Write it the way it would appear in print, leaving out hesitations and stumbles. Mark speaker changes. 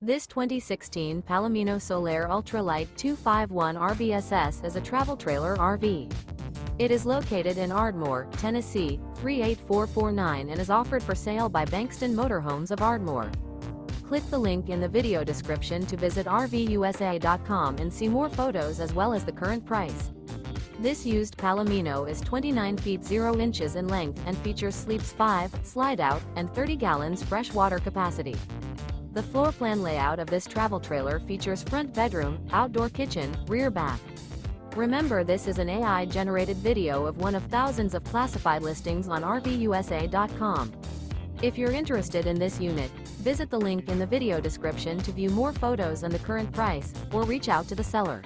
Speaker 1: This 2016 Palomino Solaire Ultra Lite 251 RVUSA is a travel trailer RV. It is located in Ardmore, Tennessee, 38449 and is offered for sale by Bankston Motorhomes of Ardmore. Click the link in the video description to visit RVUSA.com and see more photos as well as the current price. This used Palomino is 29 feet 0 inches in length and features sleeps 5, Slideout, and 30 gallons fresh water capacity. The floor plan layout of this travel trailer features front bedroom, outdoor kitchen, rear bath. Remember, this is an AI-generated video of one of thousands of classified listings on RVUSA.com. If you're interested in this unit, visit the link in the video description to view more photos and the current price, or reach out to the seller.